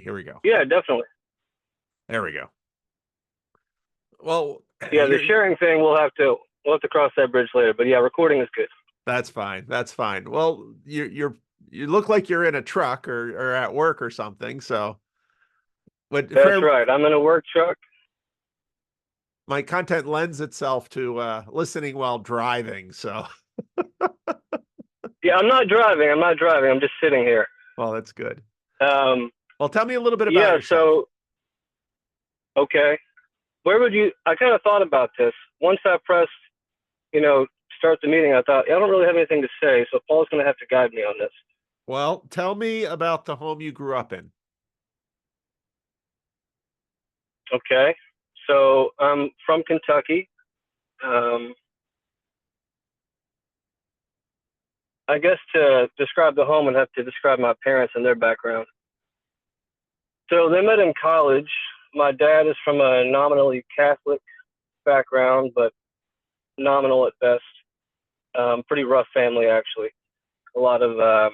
Here we go. Yeah, definitely. There we go. Well, Yeah, the sharing thing we'll have to cross that bridge later. But yeah, recording is good. that's fine. That's fine. Well, you look like you're in a truck or at work or something. So, but That's fair, right. I'm in a work truck. my content lends itself to listening while driving. So, Yeah, I'm not driving. I'm just sitting here. well, that's good. Um, Well, tell me a little bit about yeah. yourself. So okay, where would you? I kind of thought about this once I pressed, start the meeting. I thought I don't really have anything to say, so Paul's going to have to guide me on this. Well, tell me about the home you grew up in. Okay. So I'm from Kentucky. Um, I guess to describe the home, I'd have to describe my parents and their background. So they met in college. My dad is from a nominally Catholic background, but nominal at best. Pretty rough family, actually. A lot of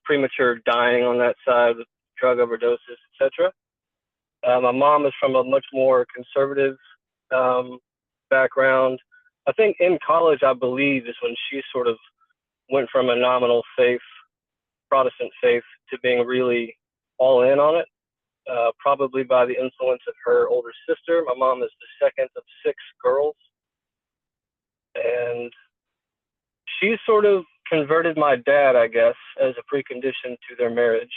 premature dying on that side with drug overdoses, etc. My mom is from a much more conservative um, background. I think in college, I believe, is when she sort of went from a nominal faith, Protestant faith, to being really all in on it, probably by the influence of her older sister. My mom is the second of six girls, and she sort of converted my dad, I guess, as a precondition to their marriage.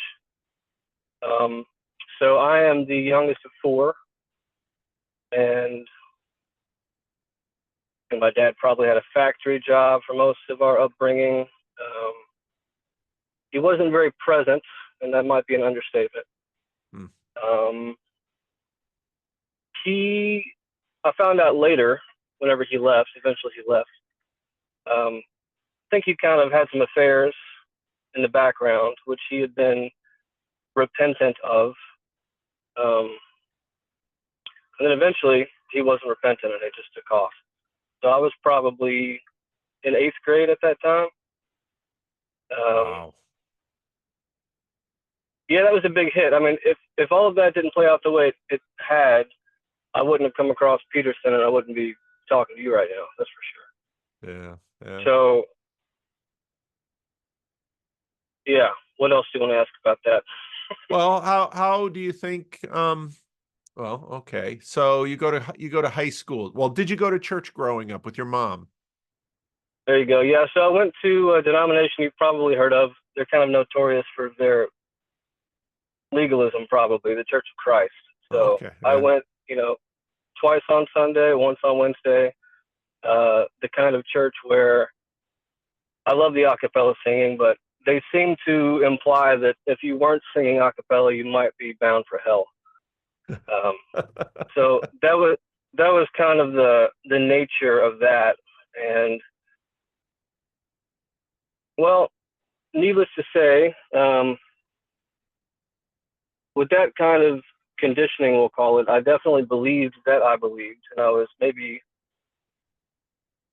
Um, so I am the youngest of four, and my dad probably had a factory job for most of our upbringing. He wasn't very present, and that might be an understatement. Hmm. Um, I found out later, whenever he left, eventually he left. I think he kind of had some affairs in the background, which he had been repentant of. And then eventually he wasn't repentant and it just took off. So I was probably in eighth grade at that time. Wow. Yeah, that was a big hit. I mean, if all of that didn't play out the way it had, I wouldn't have come across Peterson and I wouldn't be talking to you right now. That's for Yeah. Yeah. sure. So, yeah, what else do you want to ask about that? Well, how do you think well, okay. So you go to high school. Well, did you go to church growing up with your mom? There you go. Yeah, so I went to a denomination you've probably heard of. They're kind of notorious for their legalism, probably, the Church of Christ. So Okay. I Yeah. went, twice on Sunday, once on Wednesday. The kind of church where I love the a cappella singing, but they seem to imply that if you weren't singing a cappella, you might be bound for hell. Um, so that was kind of the nature of that, and well, needless to say, with that kind of conditioning, we'll call it, I definitely believed that I believed, and I was maybe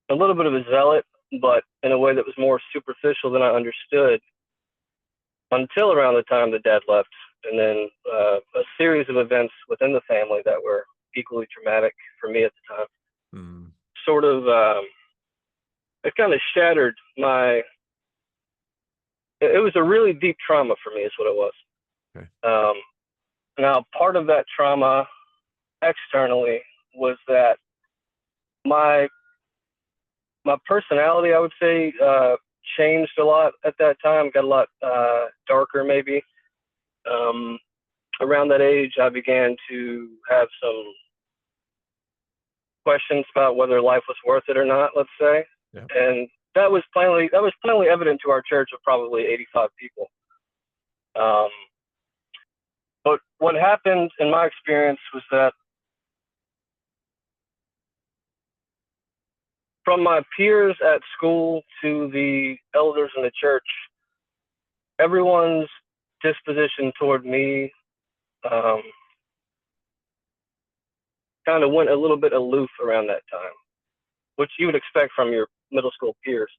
a little bit of a zealot, but in a way that was more superficial than I understood until around the time that Dad left, and then a series of events within the family that were equally traumatic for me at the time. Hmm. Sort of, it kind of shattered my. It was a really deep trauma for me, is what it was. Okay. Now, part of that trauma externally was that my my personality, I would say, changed a lot at that time. Got a lot darker, maybe. Um, Around that age, I began to have some questions about whether life was worth it or not. Let's say, Yeah. and that was plainly evident to our church of probably 85 people. Um, but what happened in my experience was that from my peers at school to the elders in the church, everyone's disposition toward me um, kind of went a little bit aloof around that time, which you would expect from your middle school peers.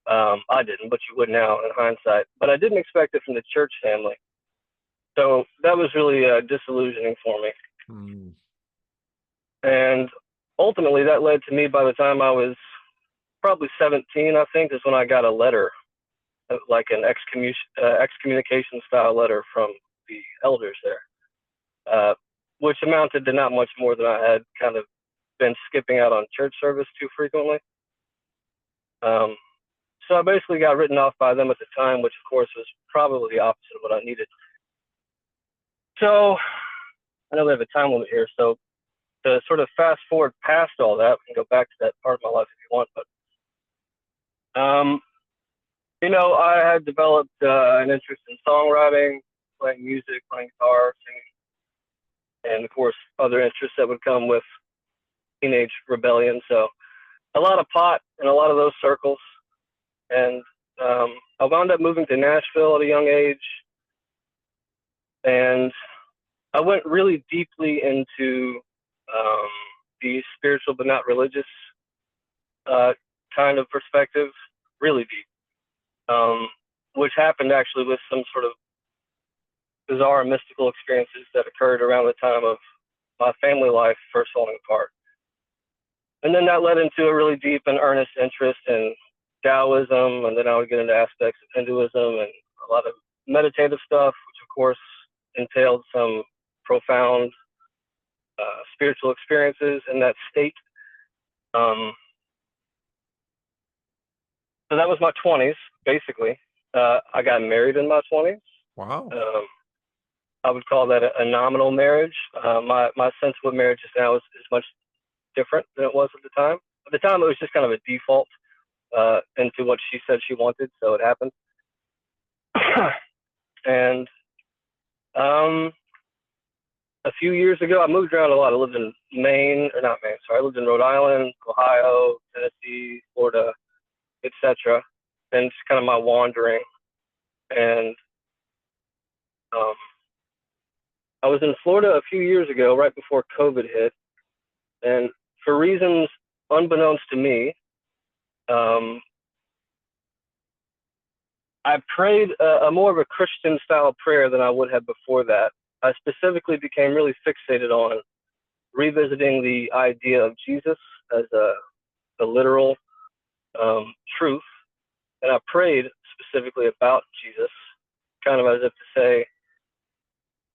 I didn't, but you would now in hindsight. But I didn't expect it from the church family. So that was really disillusioning for me. Mm. And ultimately, that led to me, by the time I was probably 17, I think, is when I got a letter, like an excommunication style letter from the elders there, which amounted to not much more than I had kind of been skipping out on church service too frequently. So I basically got written off by them at the time, which of course was probably the opposite of what I needed. So I know we have a time limit here, so to sort of fast forward past all that, we can go back to that part of my life if you want. But I had developed an interest in songwriting, playing music, playing guitar, singing, and of course other interests that would come with teenage rebellion. So a lot of pot in a lot of those circles, and I wound up moving to Nashville at a young age, and I went really deeply into the spiritual but not religious kind of perspective, really deep, which happened actually with some sort of bizarre mystical experiences that occurred around the time of my family life first falling apart. And then that led into a really deep and earnest interest in Taoism, and then I would get into aspects of Hinduism and a lot of meditative stuff, which of course entailed some profound spiritual experiences in that state. So that was my 20s, basically. I got married in my 20s. Wow. I would call that a nominal marriage. My sense of what marriage is now is much different than it was at the time. At the time, it was just kind of a default into what she said she wanted, so it happened. And a few years ago, I moved around a lot. I lived in I lived in Rhode Island, Ohio, Tennessee, Florida, etc. And just kind of my wandering. And I was in Florida a few years ago, right before COVID hit. And for reasons unbeknownst to me, I prayed a more of a Christian style prayer than I would have before that. I specifically became really fixated on revisiting the idea of Jesus as a literal truth. And I prayed specifically about Jesus, kind of as if to say,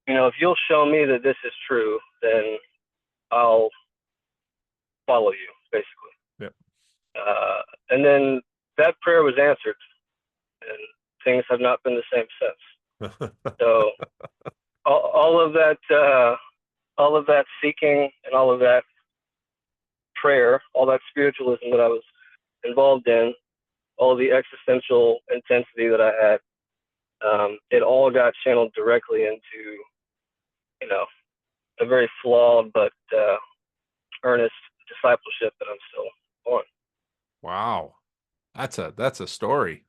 if you'll show me that this is true, then I'll follow you, basically. Yep. And then that prayer was answered, and things have not been the same since. So all of that seeking and all of that prayer, all that spiritualism that I was involved in, all the existential intensity that I had, it all got channeled directly into, a very flawed but earnest discipleship that I'm still on. Wow. That's a story.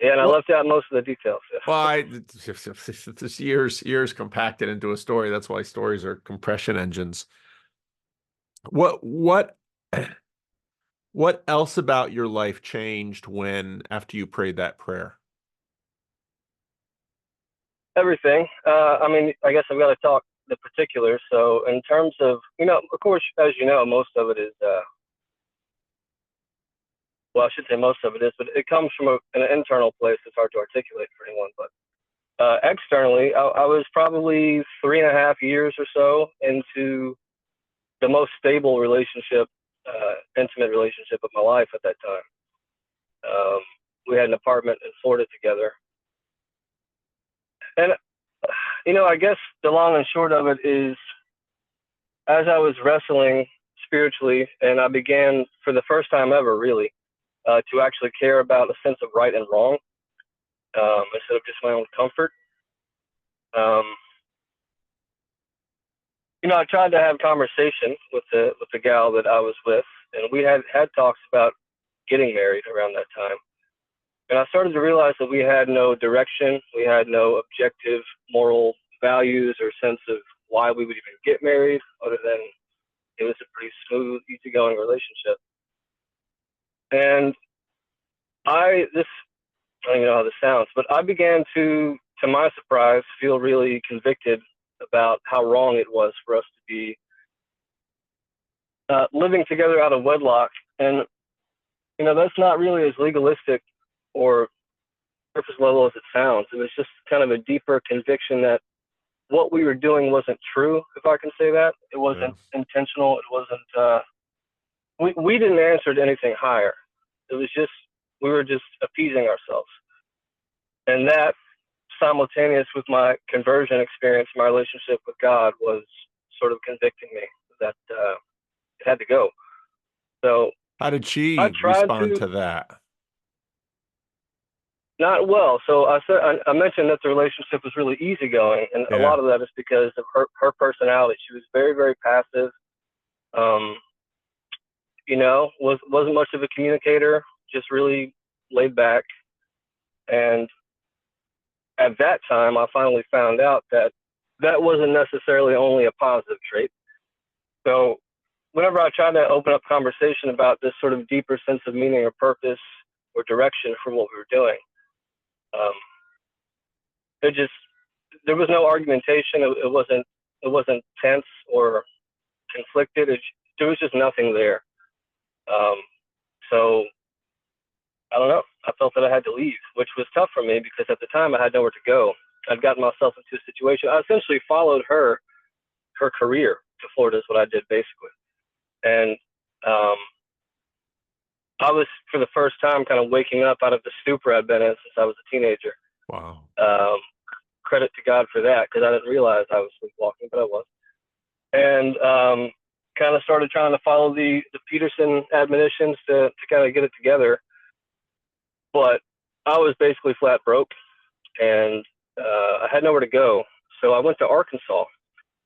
Yeah, and I left out most of the details. Well, it's years compacted into a story. That's why stories are compression engines. What else about your life changed after you prayed that prayer? Everything. I guess I've got to talk the particulars. So in terms of, of course, as you know, most of it is, well, I should say most of it is, but it comes from an internal place. It's hard to articulate for anyone, but externally, I was probably 3.5 years or so into the most stable relationship, intimate relationship of my life at that time. We had an apartment in Florida together. And, I guess the long and short of it is, as I was wrestling spiritually, and I began for the first time ever, really, to actually care about a sense of right and wrong, instead of just my own comfort. I tried to have conversation with the gal that I was with, and we had talks about getting married around that time. And I started to realize that we had no direction, we had no objective moral values or sense of why we would even get married, other than it was a pretty smooth, easygoing relationship. And I don't even know how this sounds, but I began to to my surprise, feel really convicted about how wrong it was for us to be living together out of wedlock. And, that's not really as legalistic or surface level as it sounds. It was just kind of a deeper conviction that what we were doing wasn't true, if I can say that. It Yeah. wasn't intentional. It wasn't, we didn't answer to anything higher. It was just, we were just appeasing ourselves. And that, simultaneous with my conversion experience, my relationship with God, was sort of convicting me that it had to go. So How did I she tried respond to, to that? not well. So I mentioned that the relationship was really easygoing, and a Yeah. lot of that is because of her personality. She was very, very passive. Um, wasn't much of a communicator, just really laid back. And at that time, I finally found out that that wasn't necessarily only a positive trait. So whenever I tried to open up conversation about this sort of deeper sense of meaning or purpose or direction for what we were doing, um, it just, there was no argumentation. It wasn't tense or conflicted. There was just nothing there. Um, so I don't know. I felt that I had to leave, which was tough for me because at the time I had nowhere to go. I'd gotten myself into a situation. I essentially followed her career to Florida is what I did basically. And um, I was for the first time kind of waking up out of the stupor I'd been in since I was a teenager. Wow. Um, Credit to God for that because I didn't realize I was sleepwalking, but I was. And kind of started trying to follow the Peterson admonitions to kind of get it together. But I was basically flat broke and I had nowhere to go. So I went to Arkansas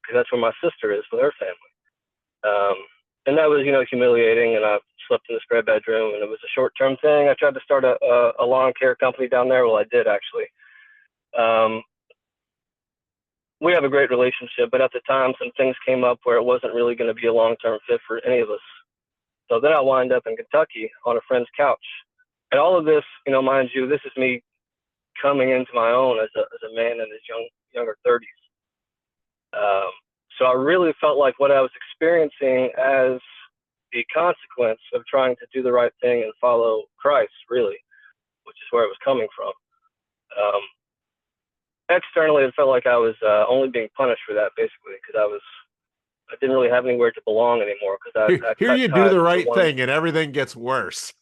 because that's where my sister is with her family. And that was, humiliating. And I slept in this spare bedroom, and it was a short-term thing. I tried to start a lawn care company down there. Well, I did actually. We have a great relationship, but at the time, some things came up where it wasn't really going to be a long-term fit for any of us. So then I wind up in Kentucky on a friend's couch. And all of this, mind you, this is me coming into my own as a man in his younger 30s. So I really felt like what I was experiencing as the consequence of trying to do the right thing and follow Christ, really, which is where it was coming from. Externally, it felt like I was only being punished for that, basically, because I didn't really have anywhere to belong anymore because I Here cut you do ties the with the right one. thing and everything gets worse.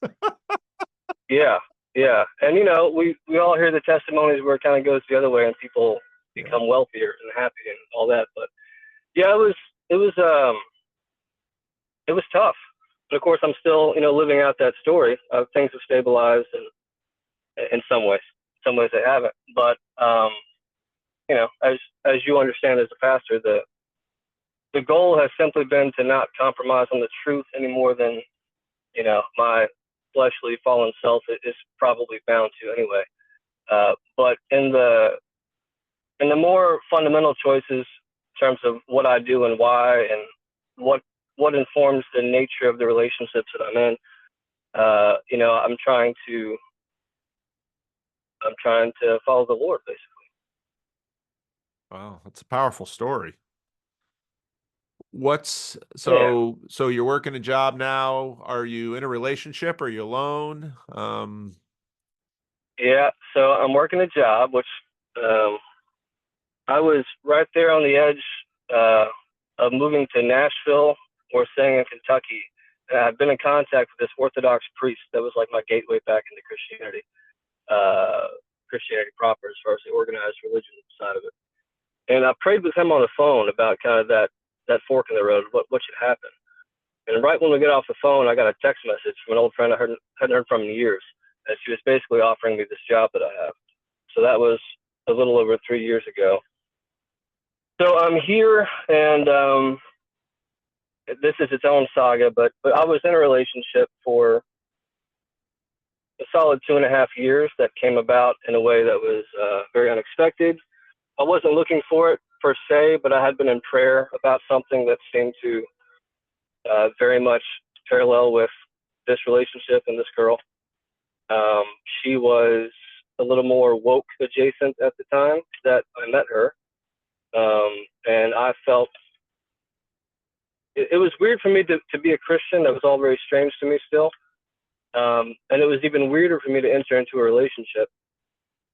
Yeah, yeah, and we all hear the testimonies where it kind of goes the other way and people Yeah. become wealthier and happy and all that. But yeah, it was tough. But of course, I'm still living out that story. Things have stabilized, and in some ways they haven't. But as you understand as a pastor, the goal has simply been to not compromise on the truth any more than my fleshly fallen self is probably bound to anyway. But in the more fundamental choices in terms of what I do and why and what informs the nature of the relationships that I'm in, I'm trying to follow the Lord basically. Wow, that's a powerful story. What's Yeah. so you're working a job now? Are you in a relationship? Are you alone? Yeah. So I'm working a job, which um, I was right there on the edge of moving to Nashville or staying in Kentucky. And I've been in contact with this Orthodox priest that was like my gateway back into Christianity, Christianity proper, as far as the organized religion side of it. And I prayed with him on the phone about kind of that fork in the road, what should happen. And right when we get off the phone, I got a text message from an old friend I hadn't heard from in years, and she was basically offering me this job that I have. So that was a little over 3 years ago. So I'm here, and this is its own saga. But I was in a relationship for a solid 2.5 years that came about in a way that was very unexpected. I wasn't looking for it per se, but I had been in prayer about something that seemed to very much parallel with this relationship and this girl. She was a little more woke adjacent at the time that I met her. And I felt it was weird for me to be a Christian. That was all very strange to me still. And it was even weirder for me to enter into a relationship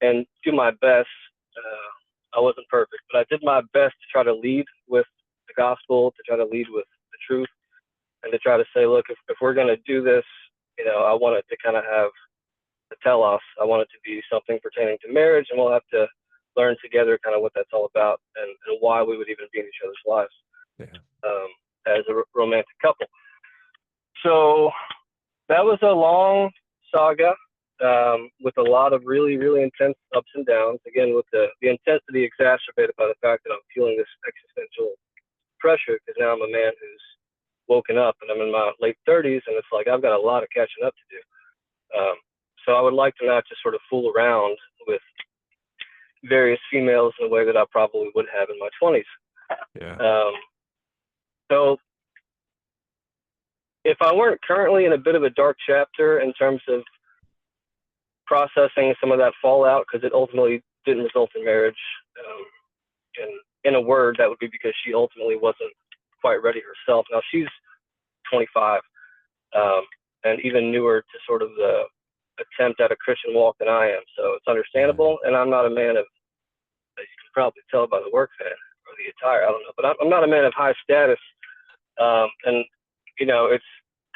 and do my best. I wasn't perfect, but I did my best to try to lead with the gospel, to try to lead with the truth, and to try to say, look, if we're going to do this, I want it to kind of have the telos. I want it to be something pertaining to marriage, and we'll have to learn together kind of what that's all about and why we would even be in each other's lives as a romantic couple. So that was a long saga with a lot of really, really intense ups and downs. Again, with the intensity exacerbated by the fact that I'm feeling this existential pressure because now I'm a man who's woken up and I'm in my late 30s, and it's like I've got a lot of catching up to do. So I would like to not just sort of fool around with various females in a way that I probably would have in my 20s. Yeah. So if I weren't currently in a bit of a dark chapter in terms of processing some of that fallout, because it ultimately didn't result in marriage, and in a word, that would be because she ultimately wasn't quite ready herself. Now she's 25, and even newer to sort of the attempt at a Christian walk than I am. So it's understandable. And I'm not a man of, as you can probably tell by the work fan or the attire, I don't know, but I'm not a man of high status. And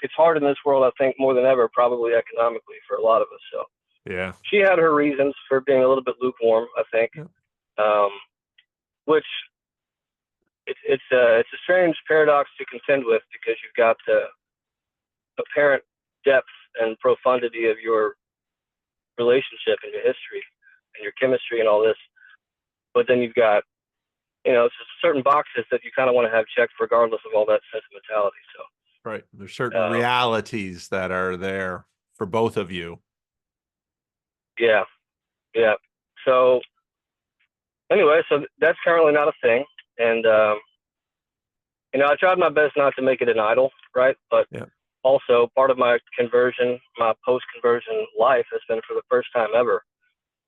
it's hard in this world, I think, more than ever, probably economically for a lot of us. So Yeah. she had her reasons for being a little bit lukewarm, I think, which it's a strange paradox to contend with, because you've got the apparent depth and profundity of your relationship and your history and your chemistry and all this, but then you've got certain boxes that you kind of want to have checked regardless of all that sentimentality. So Right. There's certain realities that are there for both of you. Yeah. So anyway, so that's currently not a thing. And, I tried my best not to make it an idol, right? But also part of my conversion, my post-conversion life has been, for the first time ever,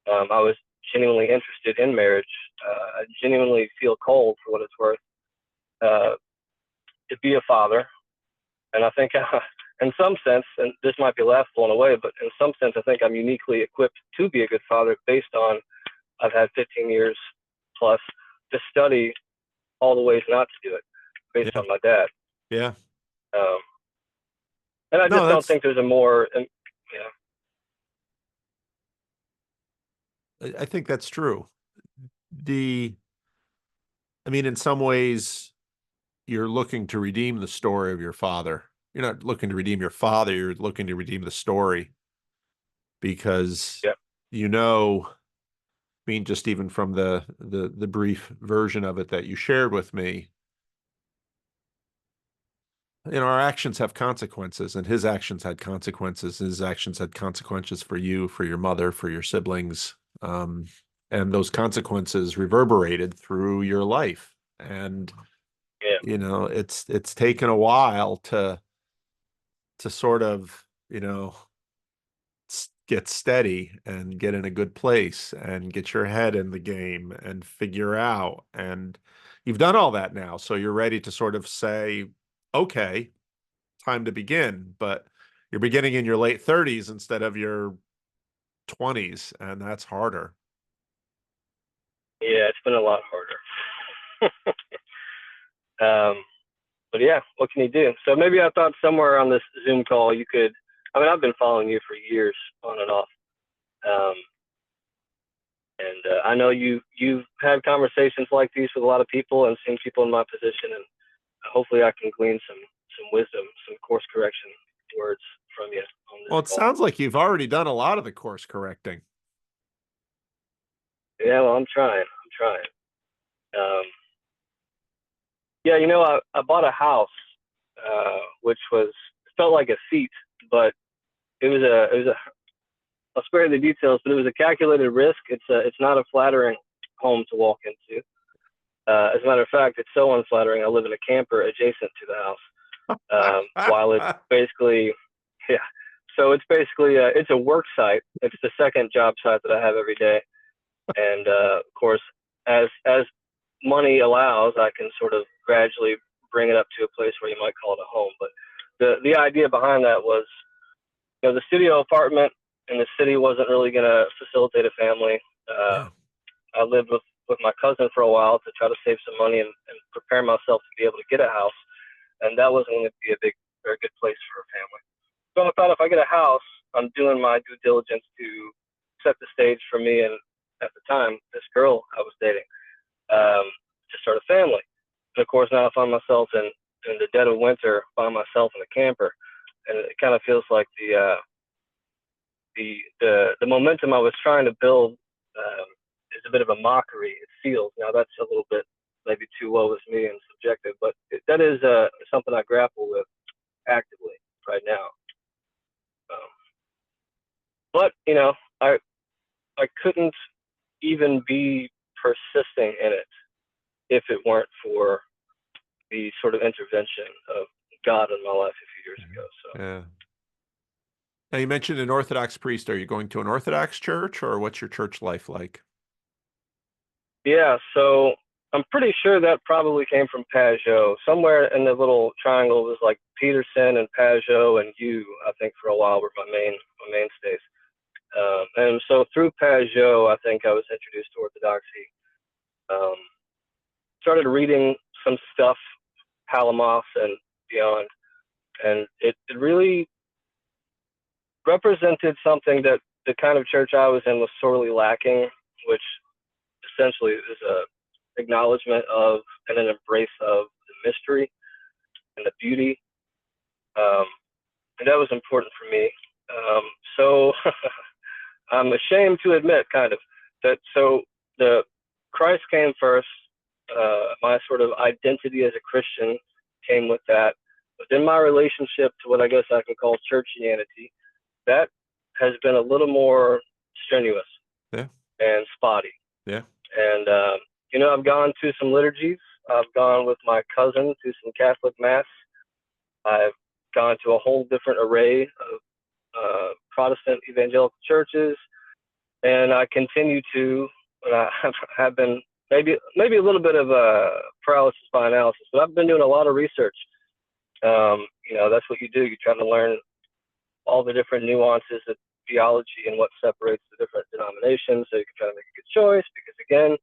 I was genuinely interested in marriage. I genuinely feel cold, for what it's worth, to be a father. And I think in some sense, and this might be laughable in a way, but in some sense, I think I'm uniquely equipped to be a good father based on I've had 15 years plus to study all the ways not to do it based on my dad. Yeah. And I just don't think there's a more, I think that's true. In some ways, you're looking to redeem the story of your father. You're not looking to redeem your father, you're looking to redeem the story, because just even from the brief version of it that you shared with me, our actions have consequences, and his actions had consequences. His actions had consequences for you, for your mother, for your siblings. And those consequences reverberated through your life. And, it's taken a while to sort of, get steady and get in a good place and get your head in the game and figure out. And you've done all that now. So you're ready to sort of say, okay, time to begin. But you're beginning in your late 30s instead of your 20s. And that's harder. Yeah, it's been a lot harder. But yeah, what can you do? So maybe I thought somewhere on this Zoom call you could, I've been following you for years on and off. And I know you've had conversations like these with a lot of people and seen people in my position, and hopefully I can glean some wisdom, some course correction words from you on this Well, it call. sounds like you've already done a lot of the course correcting. Yeah, well, I'm trying. Yeah, I bought a house, which felt like a feat, but it was a. I'll spare you the details, but it was a calculated risk. It's not a flattering home to walk into. As a matter of fact, it's so unflattering. I live in a camper adjacent to the house, while it's basically, So it's basically it's a work site. It's the second job site that I have every day, and of course, as money allows, I can sort of gradually bring it up to a place where you might call it a home. But the idea behind that was, the studio apartment in the city wasn't really going to facilitate a family. Yeah. I lived with my cousin for a while to try to save some money and prepare myself to be able to get a house, and that wasn't going to be a very good place for a family. So I thought if I get a house, I'm doing my due diligence to set the stage for me and, at the time, this girl I was dating, to start a family. And of course, now I find myself in the dead of winter by myself in a camper, and it kind of feels like the momentum I was trying to build is a bit of a mockery. It feels, now that's a little bit maybe too woe is me and subjective, but that is something I grapple with actively right now. Um, but I couldn't even be persisting in it if it weren't for the sort of intervention of God in my life a few years ago. So Yeah. Now you mentioned an Orthodox priest. Are you going to an Orthodox church, or what's your church life like? yeah, so I'm pretty sure that probably came from Pajot. Somewhere in the little triangle was like Peterson and Pajot and you, I think, for a while were my mainstays. And so through Pajot, I think I was introduced to Orthodoxy. Um, Started reading some stuff, Palamas and beyond, and it really represented something that the kind of church I was in was sorely lacking, which essentially is a acknowledgement of and an embrace of the mystery and the beauty, um, and that was important for me. So I'm ashamed to admit, kind of, that so the Christ came first. My sort of identity as a Christian came with that. But then my relationship to what I guess I can call churchianity, that has been a little more strenuous Yeah. and spotty. Yeah. And, I've gone to some liturgies. I've gone with my cousin to some Catholic Mass. I've gone to a whole different array of Protestant evangelical churches. And I continue to, and I have been maybe a little bit of paralysis by analysis, but I've been doing a lot of research. That's what you do. You try to learn all the different nuances of theology and what separates the different denominations, so you can try to make a good choice. Because again,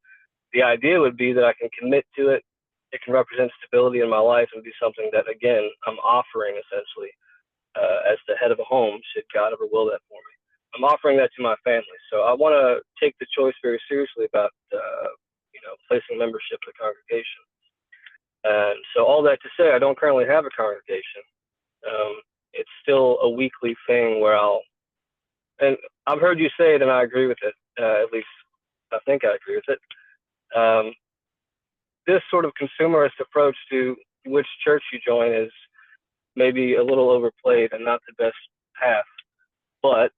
the idea would be that I can commit to it. It can represent stability in my life and be something that, again, I'm offering essentially as the head of a home, should God ever will that for me. I'm offering that to my family. So I want to take the choice very seriously about, placing membership in the congregation. And so all that to say, I don't currently have a congregation. It's still a weekly thing where and I've heard you say it and I agree with it. At least I think I agree with it. This sort of consumerist approach to which church you join is maybe a little overplayed and not the best path. But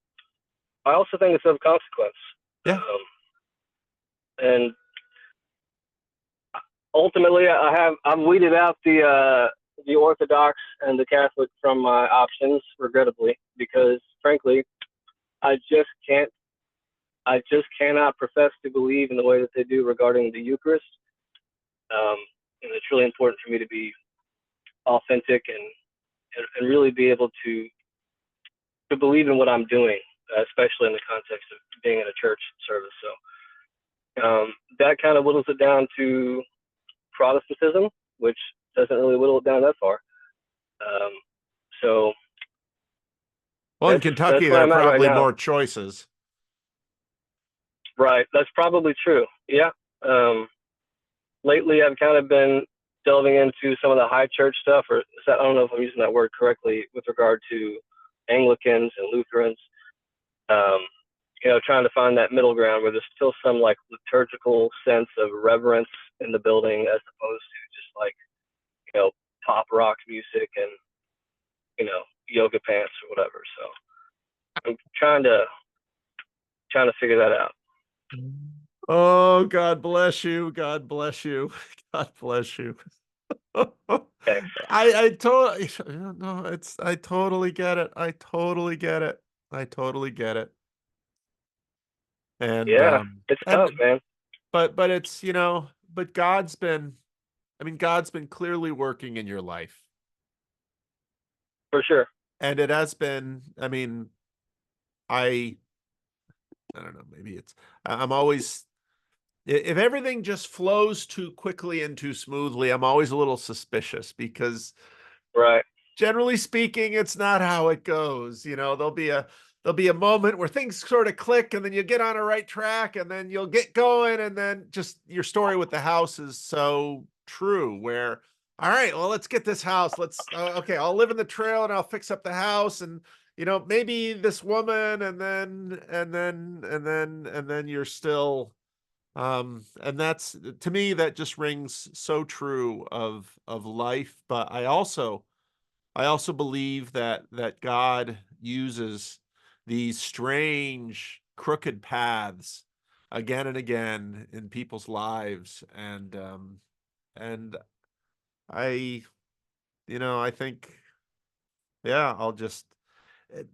I also think it's of consequence. Yeah. And ultimately, I've weeded out the Orthodox and the Catholic from my options, regrettably, because frankly, I just cannot profess to believe in the way that they do regarding the Eucharist. And it's really important for me to be authentic and really be able to believe in what I'm doing, especially in the context of being in a church service. So that kind of whittles it down to Protestantism, which doesn't really whittle it down that far. So Well, in Kentucky, where there are I'm at right probably now. more choices. Right, that's probably true. Yeah. Lately, I've kind of been delving into some of the high church stuff, or I don't know if I'm using that word correctly, with regard to Anglicans and Lutherans. Trying to find that middle ground where there's still some like liturgical sense of reverence in the building, as opposed to just like pop rock music and yoga pants or whatever. So I'm trying to figure that out. Oh, God bless you. God bless you. God bless you. Thanks. I totally no, I totally get it. I totally get it. I totally get it. And Yeah, it's tough, man, but it's, but God's been, I mean, God's been clearly working in your life. for sure. And it has been, I mean, I I don't know, maybe I'm always, if everything just flows too quickly and too smoothly, I'm always a little suspicious because Right. generally speaking, it's not how it goes. There'll be a moment where things sort of click and then you get on a right track and then you'll get going, and then just your story with the house is so true where, all right, well, let's get this house. Okay, I'll live in the trail and I'll fix up the house, and maybe this woman, and then you're still, and that's, to me, that just rings so true of life. But I also believe that God uses these strange, crooked paths again and again in people's lives, and I, I think, yeah, I'll just,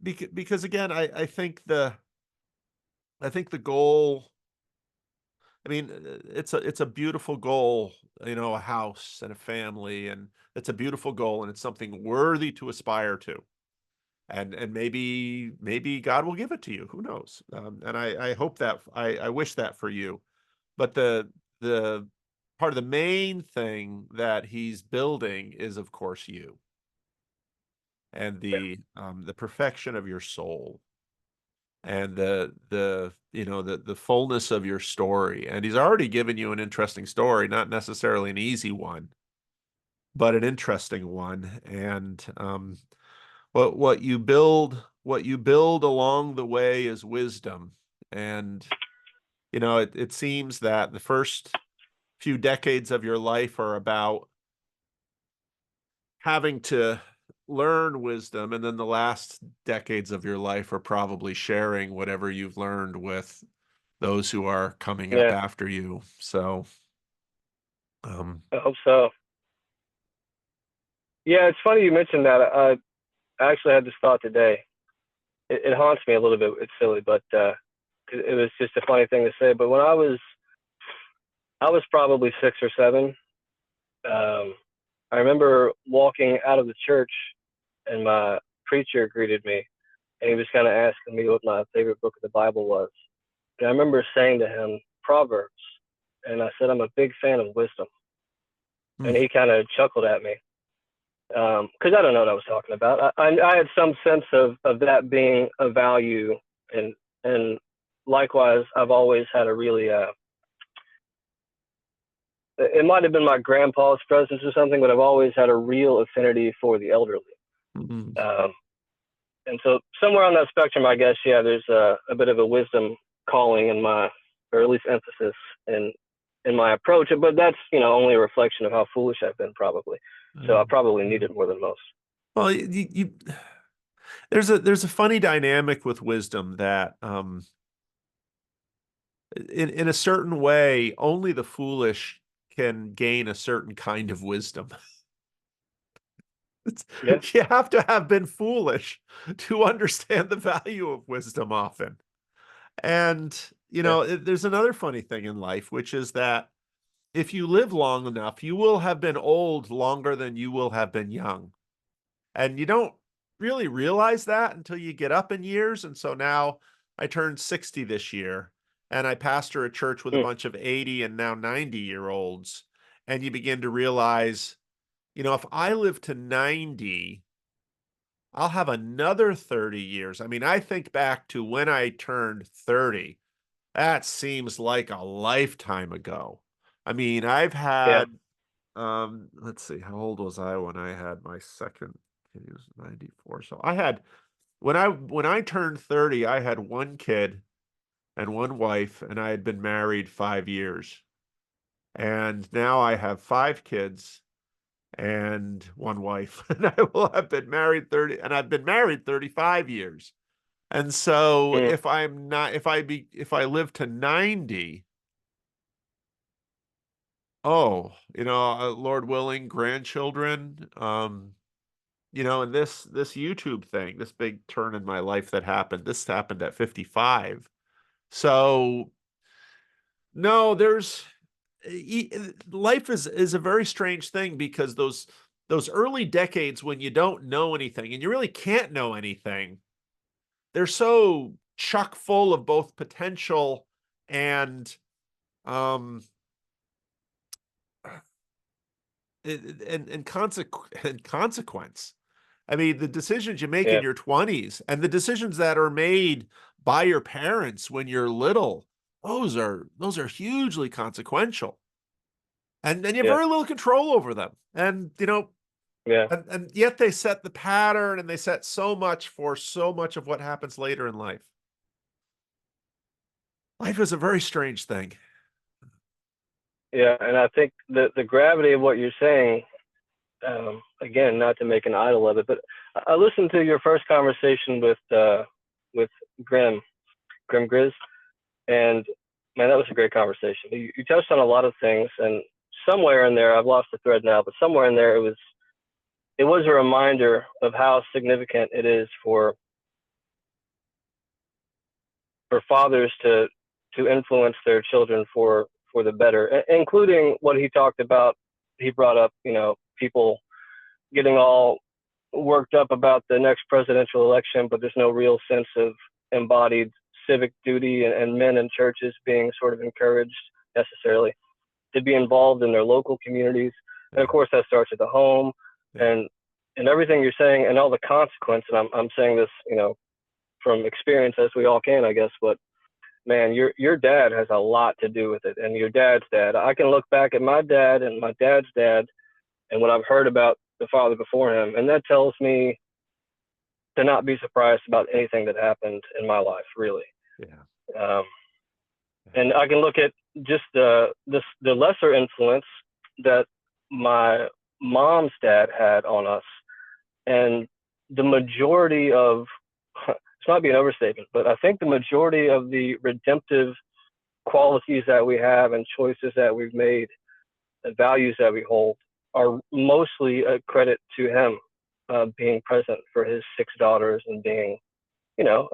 because again, I think the goal. I mean, it's a beautiful goal, a house and a family, and it's a beautiful goal, and it's something worthy to aspire to. And maybe God will give it to you. Who knows? And I hope that, I wish that for you. But the part of the main thing that he's building is, of course, you, and Yeah. the perfection of your soul, and the fullness of your story. And he's already given you an interesting story, not necessarily an easy one, but an interesting one. And what you build along the way is wisdom. And it seems that the first few decades of your life are about having to learn wisdom, and then the last decades of your life are probably sharing whatever you've learned with those who are coming up Yeah, after you. So, um, I hope so. Yeah, it's funny you mentioned that. I actually had this thought today. It haunts me a little bit. It's silly, but 'cause it was just a funny thing to say. But when I was probably 6 or 7. Um, I remember walking out of the church, and my preacher greeted me, and he was kind of asking me what my favorite book of the Bible was. And I remember saying to him, Proverbs, and I said I'm a big fan of wisdom, and mm, he kind of chuckled at me because I don't know what I was talking about. I had some sense of that being a value, and likewise, I've always had a really it might have been my grandpa's presence or something, but I've always had a real affinity for the elderly. mm, Um, and so somewhere on that spectrum, I guess, yeah, there's a bit of a wisdom calling in my, or at least emphasis in my approach. But that's only a reflection of how foolish I've been, probably. So I probably need mm. it more than most. Well, there's a funny dynamic with wisdom that, in a certain way, only the foolish can gain a certain kind of wisdom. It's, Yeah, you have to have been foolish to understand the value of wisdom often. And, yeah, there's another funny thing in life, which is that if you live long enough, you will have been old longer than you will have been young. And you don't really realize that until you get up in years. And so now I turned 60 this year, and I pastor a church with a mm, bunch of 80 and now 90-year-olds. And you begin to realize, if I live to 90, I'll have another 30 years. I mean, I think back to when I turned 30. That seems like a lifetime ago. I mean, I've yeah, had, let's see, how old was I when I had my second kid? He was 94. So when I turned 30, I had one kid and one wife, and I had been married 5 years. And now I have five kids and one wife. And I will have been married 30, and I've been married 35 years. And so mm, if I live to 90, Oh, Lord willing, grandchildren. And this YouTube thing, this big turn in my life that happened. This happened at 55. So no, life is a very strange thing because those early decades when you don't know anything and you really can't know anything, they're so chock full of both potential and um and consequence. I mean, the decisions you make in Yeah, your 20s and the decisions that are made by your parents when you're little, those are hugely consequential. And you have yeah, very little control over them. And yeah, and yet they set the pattern and they set so much for so much of what happens later in life. Life is a very strange thing. yeah. And I think the gravity of what you're saying, again, not to make an idol of it, but I listened to your first conversation with Grim Grizz, and man, that was a great conversation. You touched on a lot of things, and somewhere in there, I've lost the thread now, but somewhere in there, it was a reminder of how significant it is for fathers to influence their children for the better, including what he talked about. He brought up, people getting all worked up about the next presidential election, but there's no real sense of embodied civic duty, and men in churches being sort of encouraged necessarily to be involved in their local communities. And of Yeah, course, that starts at the home, yeah, and everything you're saying, and all the consequences. And I'm saying this, from experience, as we all can, I guess. But man, your dad has a lot to do with it, and your dad's dad. I can look back at my dad and my dad's dad, and what I've heard about the father before him, and that tells me to not be surprised about anything that happened in my life, really. yeah, Um, yeah. and I can look at just the lesser influence that my mom's dad had on us, and the majority of this might be an overstatement, but I think the majority of the redemptive qualities that we have and choices that we've made and values that we hold are mostly a credit to him, being present for his six daughters and being, you know,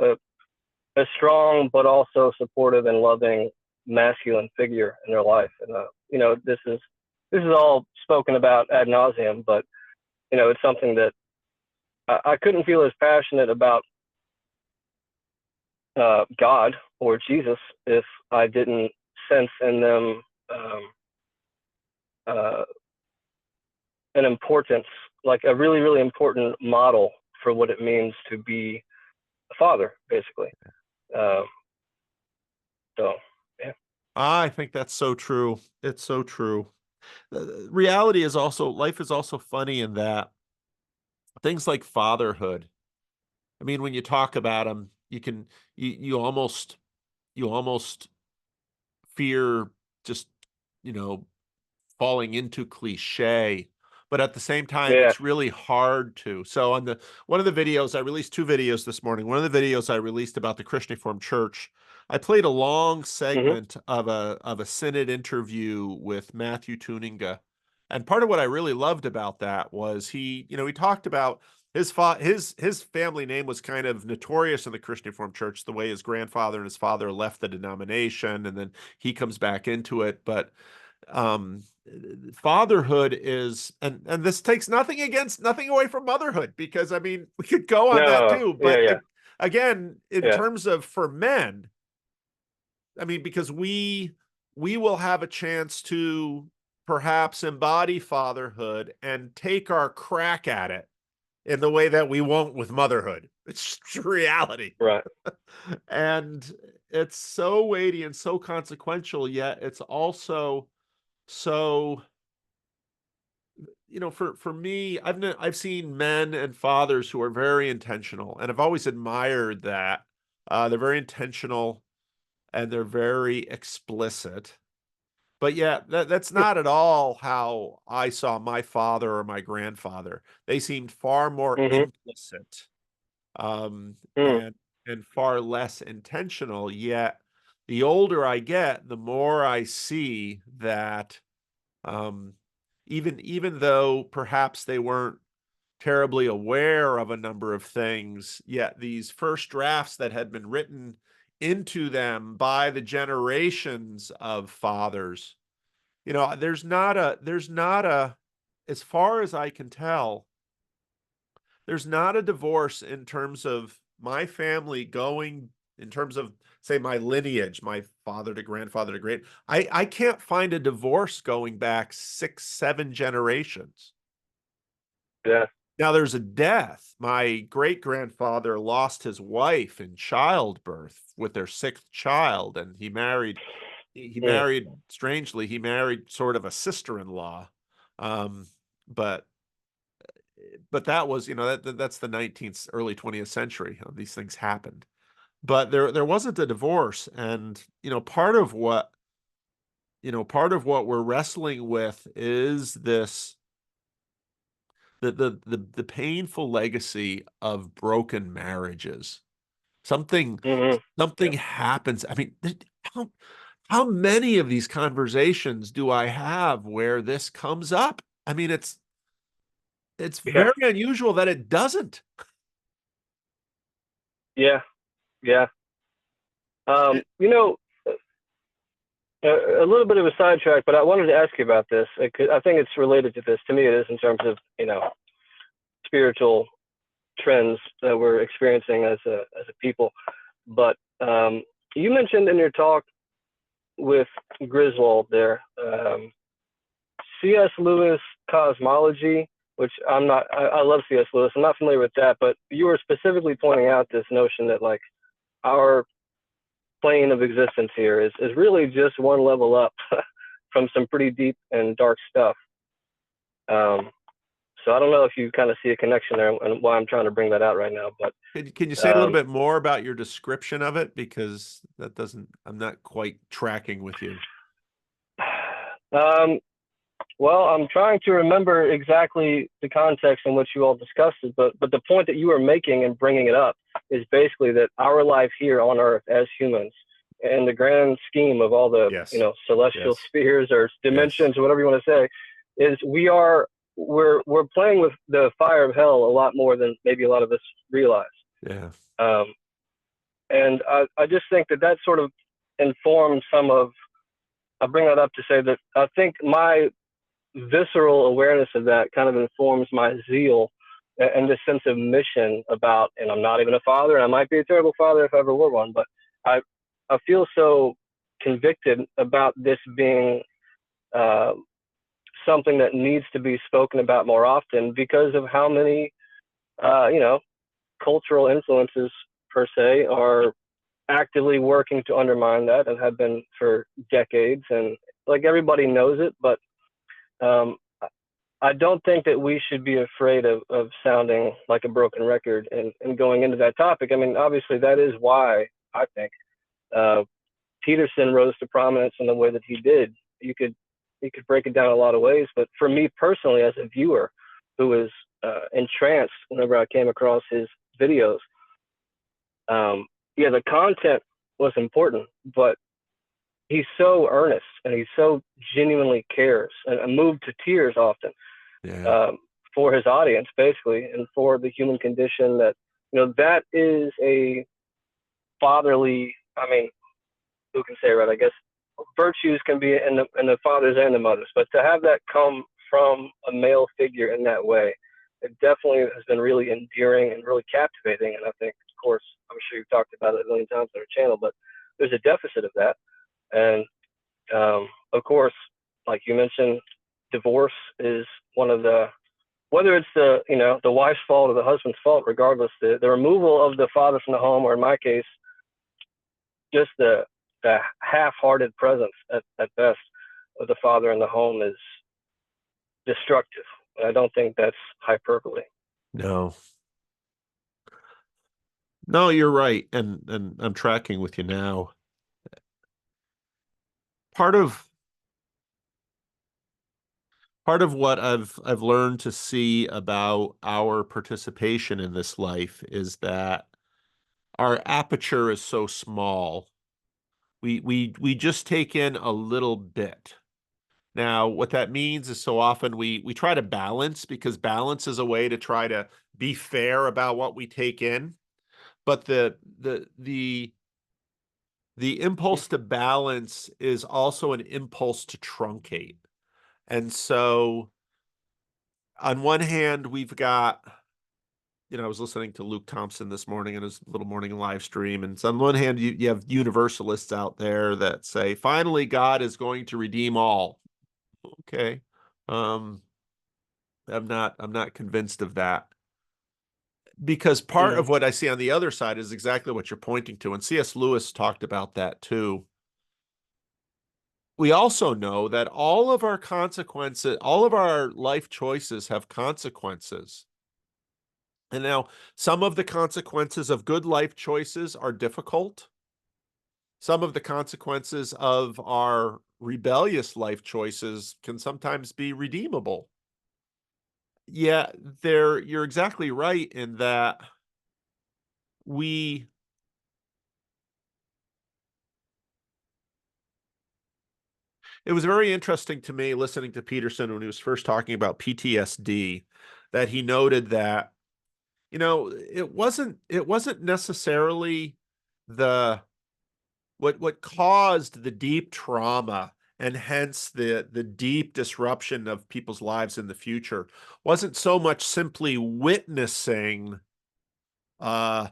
a strong but also supportive and loving masculine figure in their life. And this is all spoken about ad nauseum, but it's something that I couldn't feel as passionate about God or Jesus if I didn't sense in them uh, an importance, like a really, really important model for what it means to be a father, basically. Um, so, yeah. I think that's so true. It's so true. Reality is also life is also funny in that things like fatherhood. I mean, when you talk about them, you almost fear just you know falling into cliche, but at the same time, Yeah. it's really hard to. So on the one of the videos, I released two videos this morning. One of the videos I released about the Christian Reformed Church, I played a long Mm-hmm. segment of a synod interview with Matthew Tuninga. And part of what I really loved about that was he talked about his family name was kind of notorious in the Christian Reformed Church, the way his grandfather and his father left the denomination, and then he comes back into it. But um fatherhood is and this takes nothing away from motherhood, because I mean we could go on that No. too, Yeah. but Yeah. again, in Yeah. terms of for men, I mean, because we will have a chance to perhaps embody fatherhood and take our crack at it in the way that we won't with motherhood. It's reality. Right. And it's so weighty and so consequential, yet it's also so for me, I've seen men and fathers who are very intentional, and I've always admired that. They're very intentional and they're very explicit. But yeah, that's not at all how I saw my father or my grandfather. They seemed far more Mm-hmm. implicit, um, Mm. and far less intentional. Yet, the older I get, the more I see that Um, even though perhaps they weren't terribly aware of a number of things, yet these first drafts that had been written into them by the generations of fathers, there's not a, as far as I can tell, there's not a divorce in terms of my family going, in terms of, say, my lineage, my father to grandfather to great. I can't find a divorce going back 6, 7 generations. Yeah. Now there's a death. My great grandfather lost his wife in childbirth with their sixth child, and he Mm. married, strangely, he married sort of a sister-in-law. Um, but that was, that's the 19th, early 20th century. These things happened. But there wasn't a divorce. And, part of what we're wrestling with is this, the painful legacy of broken marriages. Something Hmm. something Yep. happens. I mean, how how many of these conversations do I have where this comes up? I mean, it's Yeah. very unusual that it doesn't. Yeah. Yeah. You know, a little bit of a sidetrack, but I wanted to ask you about this. I think it's related to this. To me, it is in terms of spiritual trends that we're experiencing as a people. But you mentioned in your talk with Griswold there, C.S. Lewis cosmology, which I'm not. I love C.S. Lewis. I'm not familiar with that, but you were specifically pointing out this notion that like our plane of existence here is really just one level up from some pretty deep and dark stuff. Um, so I don't know if you kind of see a connection there and why I'm trying to bring that out right now, but Can you say a little um, bit more about your description of it? Because I'm not quite tracking with you. um, well, I'm trying to remember exactly the context in which you all discussed it, but the point that you are making and bringing it up is basically that our life here on Earth as humans, in the grand scheme of all the Yes. celestial Yes. spheres or Yes. dimensions or whatever you want to say, is we're playing with the fire of hell a lot more than maybe a lot of us realize. Yeah. Um, and I just think that that sort of informs some of. I bring that up to say that I think my visceral awareness of that kind of informs my zeal and this sense of mission about, and I'm not even a father, and I might be a terrible father if I ever were one, but I I feel so convicted about this being uh, something that needs to be spoken about more often because of how many uh, you know cultural influences per se are actively working to undermine that and have been for decades, and like everybody knows it, but um, I don't think that we should be afraid of sounding like a broken record and going into that topic. I mean, obviously, that is why I think uh, Peterson rose to prominence in the way that he did. You could break it down a lot of ways, but for me personally, as a viewer who was entranced whenever I came across his videos, yeah, the content was important, but he's so earnest and he so genuinely cares and moved to tears often Yeah. um, for his audience, basically, and for the human condition. That that is a fatherly. I mean, who can say, right? I guess virtues can be in the fathers and the mothers, but to have that come from a male figure in that way, it definitely has been really endearing and really captivating. And I think, of course, I'm sure you've talked about it a million times on our channel, but there's a deficit of that. And of course, like you mentioned, divorce is one of the, whether it's the wife's fault or the husband's fault, regardless, the removal of the father from the home, or in my case, just the half-hearted presence at best of the father in the home is destructive. And I don't think that's hyperbole. No. No, you're right. And I'm tracking with you now. Part of part of what I've learned to see about our participation in this life is that our aperture is so small. We just take in a little bit. Now, what that means is so often we try to balance, because balance is a way to try to be fair about what we take in. But the impulse to balance is also an impulse to truncate. And so on one hand, we've got, I was listening to Luke Thompson this morning in his little morning live stream. And so on one hand, you have universalists out there that say, finally, God is going to redeem all. Okay. Um, I'm not convinced of that, because part Mm-hmm. of what I see on the other side is exactly what you're pointing to. And C.S. Lewis talked about that too. We also know that all of our consequences, all of our life choices have consequences. And now some of the consequences of good life choices are difficult. Some of the consequences of our rebellious life choices can sometimes be redeemable. Yeah, you're exactly right in that we it was very interesting to me listening to Peterson when he was first talking about PTSD, that he noted that, it wasn't necessarily the what caused the deep trauma, and hence the deep disruption of people's lives in the future, wasn't so much simply witnessing uh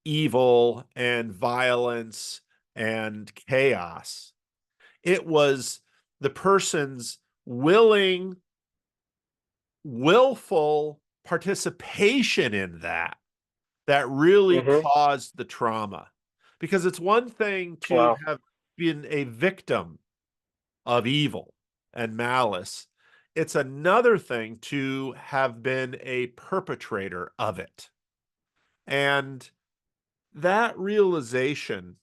evil and violence and chaos. It was the person's willful participation in that really Mm-hmm. caused the trauma. Because it's one thing to Wow. have been a victim of evil and malice, it's another thing to have been a perpetrator of it. And that realization,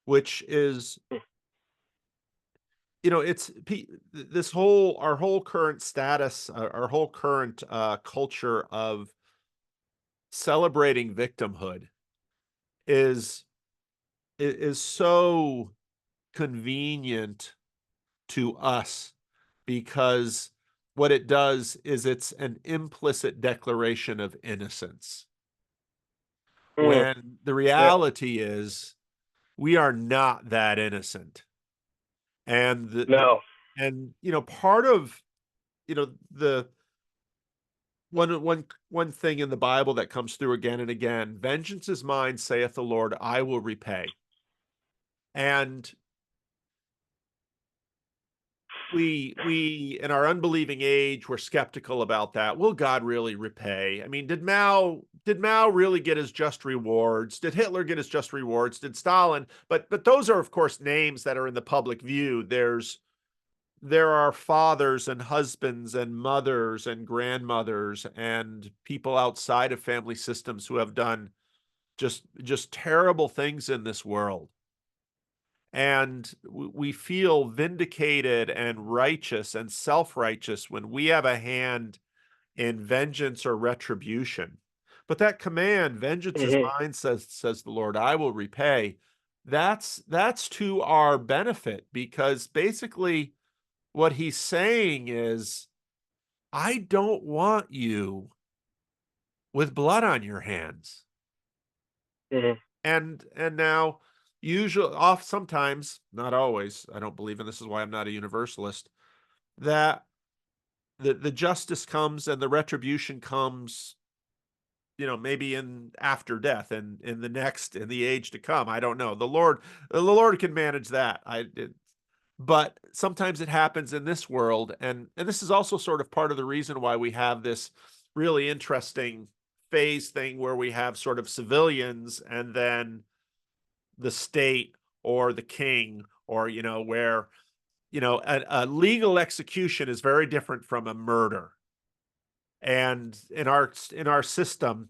which is, it's this whole our whole current status, our whole current culture of celebrating victimhood is is so convenient to us, because what it does is it's an implicit declaration of innocence, Mm-hmm. when the Yep. reality is we are not that innocent. And No. and part of the one thing in the Bible that comes through again and again: vengeance is mine, saith the Lord, I will repay. And we in our unbelieving age, we're skeptical about that. Will God really repay? I mean, did Mao really get his just rewards? Did Hitler get his just rewards? Did Stalin? But those are, of course, names that are in the public view. There are fathers and husbands and mothers and grandmothers and people outside of family systems who have done just terrible things in this world. And we feel vindicated and righteous and self-righteous when we have a hand in vengeance or retribution. But that command, vengeance is Mm-hmm. mine, says the Lord, I will repay. That's to our benefit, because basically what he's saying is, I don't want you with blood on your hands. Mm-hmm. And now, usually, off sometimes, not always, I don't believe, and this is why I'm not a universalist, that the justice comes and the retribution comes, maybe in after death and in the age to come. I don't know. The Lord can manage that. But sometimes it happens in this world, and this is also sort of part of the reason why we have this really interesting phase thing where we have sort of civilians and then the state or the king, or where a legal execution is very different from a murder. And in our system,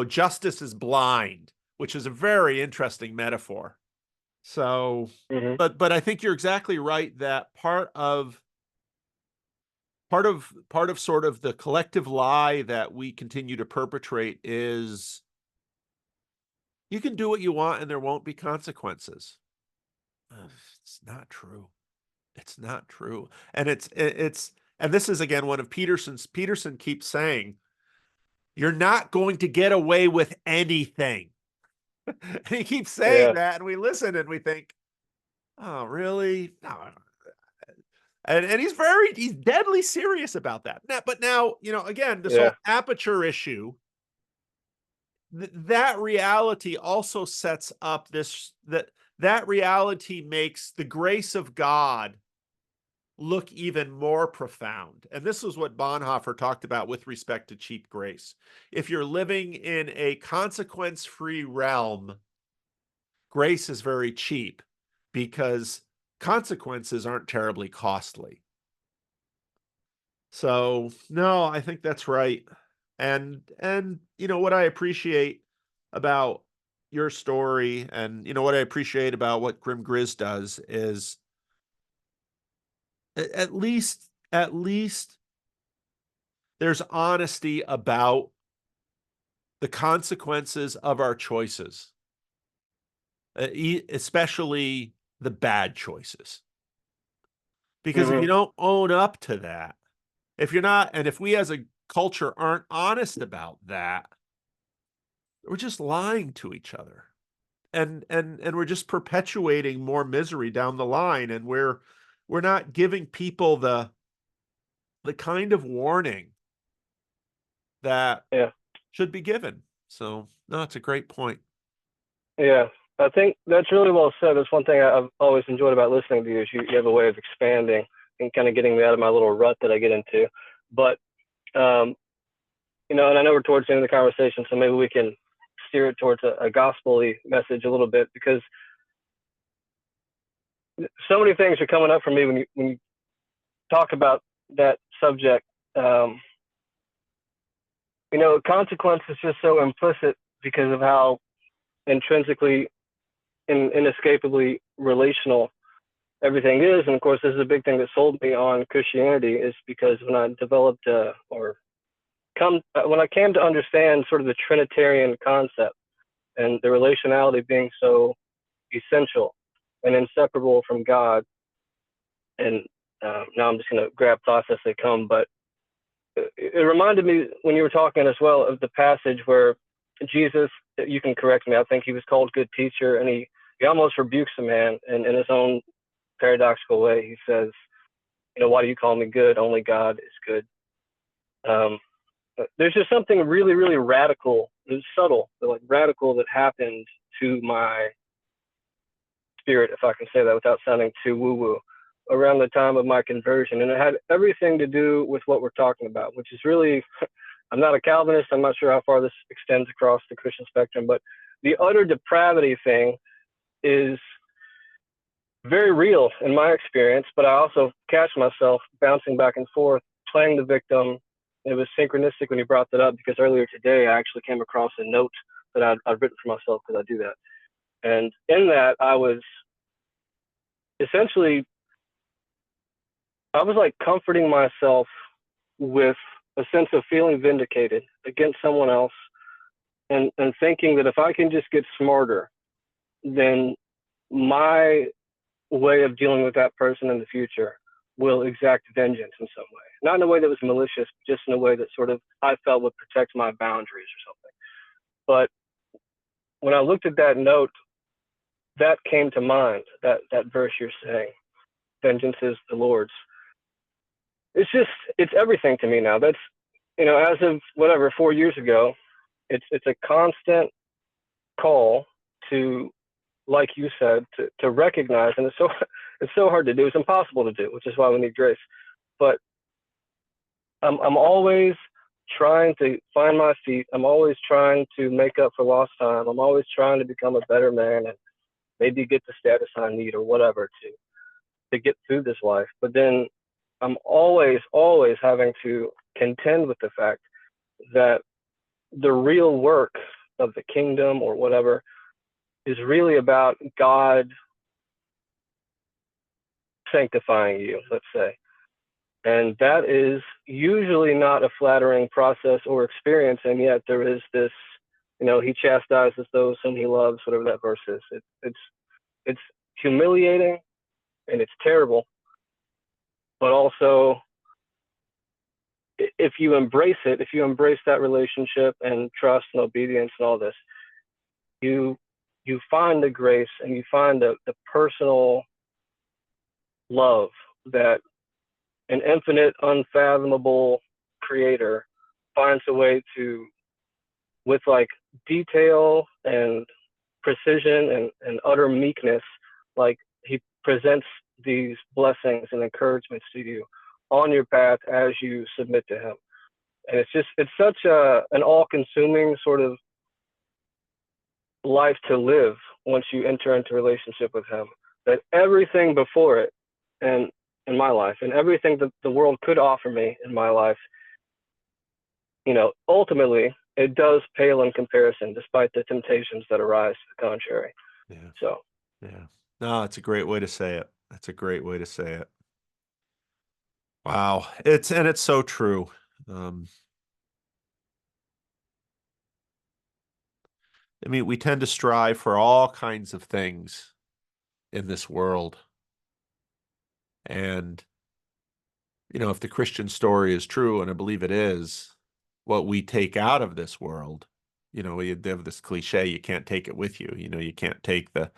justice is blind, which is a very interesting metaphor. So, Mm-hmm. but I think you're exactly right that part of sort of the collective lie that we continue to perpetrate is, you can do what you want and there won't be consequences. It's not true. It's not true. And and this is again one of Peterson keeps saying, you're not going to get away with anything. And he keeps saying Yeah, that, and we listen and we think, oh, really? No. And he's deadly serious about that. Now, but now, again, this yeah, whole aperture issue, that reality also sets up that reality makes the grace of God look even more profound. And this is what Bonhoeffer talked about with respect to cheap grace. If you're living in a consequence-free realm, grace is very cheap because consequences aren't terribly costly. So, no, I think that's right. And what I appreciate about your story, and what I appreciate about what Grim Grizz does is at least there's honesty about the consequences of our choices, especially the bad choices. Because if you hmm don't own up to that, if you're not, and if we as a culture aren't honest about that, we're just lying to each other. And we're just perpetuating more misery down the line, and we're not giving people the kind of warning that yeah, should be given. So, no, it's a great point. yeah. I think that's really well said. That's one thing I've always enjoyed about listening to you is you have a way of expanding and kind of getting me out of my little rut that I get into. But um, and I know we're towards the end of the conversation, so maybe we can steer it towards a gospel-y message a little bit, because so many things are coming up for me when you talk about that subject. Um, consequence is just so implicit because of how intrinsically and inescapably relational everything is. And of course, this is a big thing that sold me on Christianity, is because when I developed when I came to understand sort of the Trinitarian concept and the relationality being so essential and inseparable from God. And now I'm just going to grab thoughts as they come, but it reminded me when you were talking as well of the passage where Jesus, you can correct me, I think he was called good teacher, and he almost rebukes the man in his own paradoxical way. He says, why do you call me good? Only God is good. Um, there's just something really, really radical, subtle, but like radical, that happened to my spirit, if I can say that without sounding too woo-woo, around the time of my conversion. And it had everything to do with what we're talking about, which is really, I'm not a Calvinist. I'm not sure how far this extends across the Christian spectrum, but the utter depravity thing is very real in my experience. But I also catch myself bouncing back and forth, playing the victim. It was synchronistic when you brought that up, because earlier today I actually came across a note that I'd written for myself, because I do that. And in that, I was essentially, I was like comforting myself with a sense of feeling vindicated against someone else, and thinking that if I can just get smarter, then my way of dealing with that person in the future will exact vengeance in some way. Not in a way that was malicious, just in a way that sort of I felt would protect my boundaries or something. But when I looked at that note, that came to mind, that verse you're saying, vengeance is the Lord's. It's everything to me now. That's, as of whatever 4 years ago, it's a constant call to, like you said, to recognize. And it's so hard to do. It's impossible to do, which is why we need grace. But I'm always trying to find my feet. I'm always trying to make up for lost time. I'm always trying to become a better man and maybe get the status I need or whatever to get through this life. But then I'm always, always having to contend with the fact that the real work of the kingdom or whatever is really about God sanctifying you, let's say. And that is usually not a flattering process or experience. And yet there is this, he chastises those whom he loves, whatever that verse is. It's humiliating and it's terrible. but also if you embrace it, if you embrace that relationship and trust and obedience and all this, you you find the grace and you find the personal love that an infinite, unfathomable creator finds a way to, with like detail and precision and utter meekness, like he presents these blessings and encouragements to you on your path as you submit to him. And it's such an all-consuming sort of life to live once you enter into a relationship with him, that everything before it, and in my life, and everything that the world could offer me in my life, ultimately it does pale in comparison, despite the temptations that arise to the contrary. Yeah. So Yeah. No, it's a great way to say it. That's a great way to say it. Wow. It's so true. Um, I mean, we tend to strive for all kinds of things in this world. And, if the Christian story is true, and I believe it is, what we take out of this world, we have this cliche, you can't take it with you. You can't take the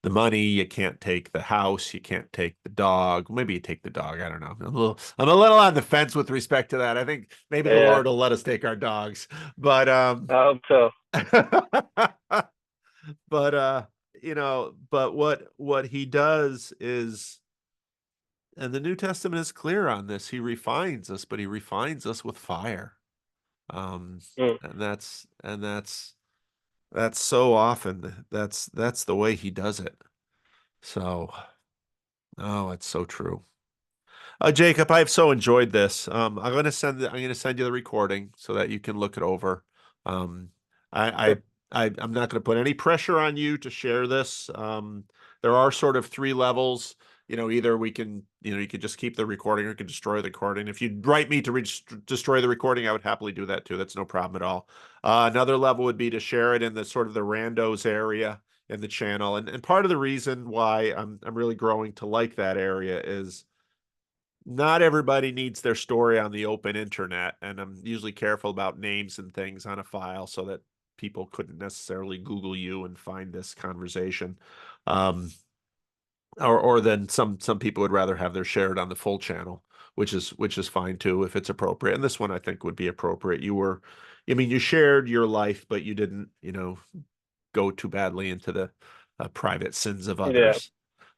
money, you can't take the house, you can't take the dog. Maybe you take the dog. I don't know. I'm a little on the fence with respect to that. I think maybe the yeah, Lord will let us take our dogs. But I hope so. but but what he does is, and the New Testament is clear on this, he refines us, but he refines us with fire. Um Mm. and that's so often that's the way he does it. So, oh, it's so true. Jacob, I've so enjoyed this. I'm gonna send you the recording so that you can look it over. Um, I, I, Sure. I'm not gonna put any pressure on you to share this. There are sort of three levels. Either we can, you could just keep the recording or you can destroy the recording. If you'd write me to destroy the recording, I would happily do that too. That's no problem at all. Another level would be to share it in the sort of the randos area in the channel. And part of the reason why I'm really growing to like that area is not everybody needs their story on the open internet, and I'm usually careful about names and things on a file so that people couldn't necessarily Google you and find this conversation. Um, or then some people would rather have their shared on the full channel, which is fine too if it's appropriate. And this one I think would be appropriate. I mean, you shared your life, but you didn't, go too badly into the private sins of Yeah, others.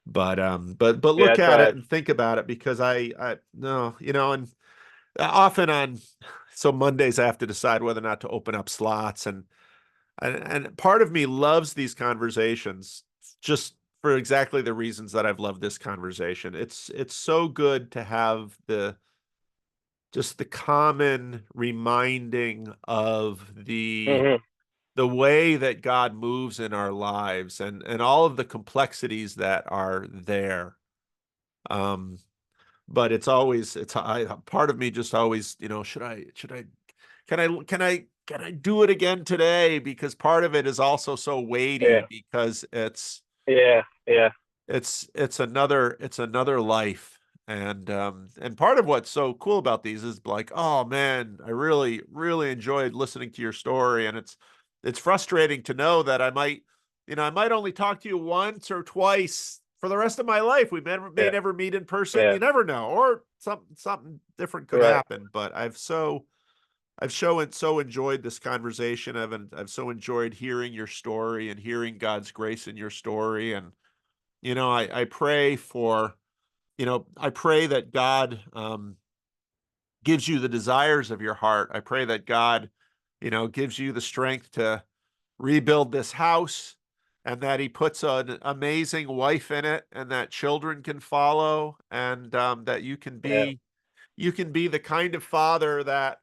But yeah, I look at it tried. and think about it, because I no, and often on so Mondays I have to decide whether or not to open up slots, and part of me loves these conversations just for exactly the reasons that I've loved this conversation. It's so good to have the common reminding of Hmm. the way that God moves in our lives, and all of the complexities that are there. Um, but part of me just always, should I can I do it again today? Because part of it is also so weighty, Yeah, because yeah, yeah, it's another life. And part of what's so cool about these is like, oh man, I really really enjoyed listening to your story, and it's frustrating to know that I might only talk to you once or twice for the rest of my life. We may yeah, never meet in person. yeah. You never know, or something different could Right. happen. But I've so enjoyed this conversation. I've so enjoyed hearing your story and hearing God's grace in your story. And I pray that God gives you the desires of your heart. I pray that God gives you the strength to rebuild this house, and that he puts an amazing wife in it, and that children can follow, and that you can Yeah, be the kind of father that,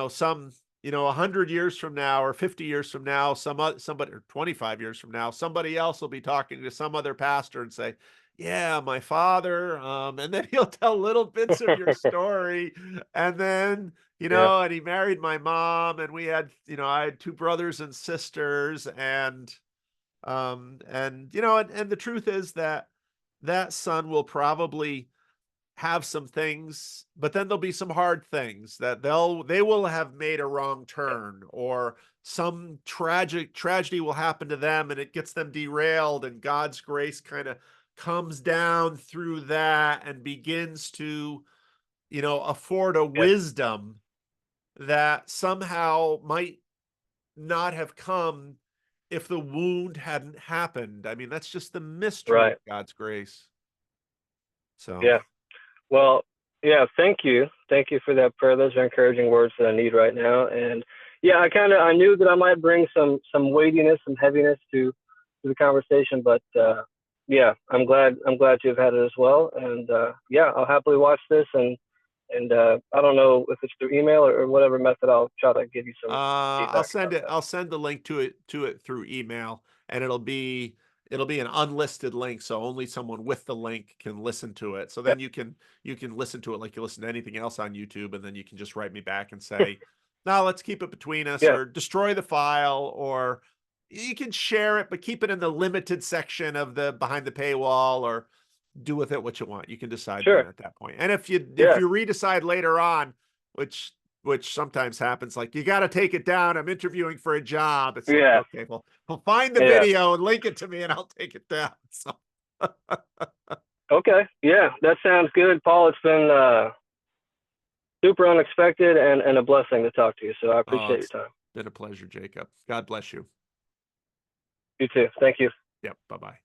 some, 100 years from now or 50 years from now, somebody, or 25 years from now, somebody else will be talking to some other pastor and say, yeah, my father. And then he'll tell little bits of your story. And then, yeah, and he married my mom, and I had two brothers and sisters, and the truth is that that son will probably have some things, but then there'll be some hard things that they will have made a wrong turn, or some tragedy will happen to them and it gets them derailed, and God's grace kind of comes down through that and begins to, afford a Yeah. wisdom that somehow might not have come if the wound hadn't happened. I mean, that's just the mystery of Right. God's grace. So, Yeah. Well, yeah, thank you. Thank you for that prayer. Those are encouraging words that I need right now. And yeah, I knew that I might bring some weightiness, some heaviness to the conversation, but yeah, I'm glad to have had it as well. And yeah, I'll happily watch this, and I don't know if it's through email or whatever method. I'll try to give you some I'll feedback send about it. that. I'll send the link to it through email, and it'll be an unlisted link, so only someone with the link can listen to it. So Yeah. then you can listen to it like you listen to anything else on YouTube, and then you can just write me back and say, "No, let's keep it between us," Yeah. or destroy the file, or you can share it, but keep it in the limited section of the behind the paywall, or do with it what you want. You can decide then Sure. at that point. And if Yeah. you redecide later on, which sometimes happens, like you got to take it down. I'm interviewing for a job. It's like, Yeah. okay, well find the Yeah. video and link it to me and I'll take it down. So, Okay. Yeah, that sounds good, Paul. It's been super unexpected and a blessing to talk to you. So I oh, appreciate your it's time. been a pleasure, Jacob. God bless you. You too. Thank you. Yep. Bye-bye.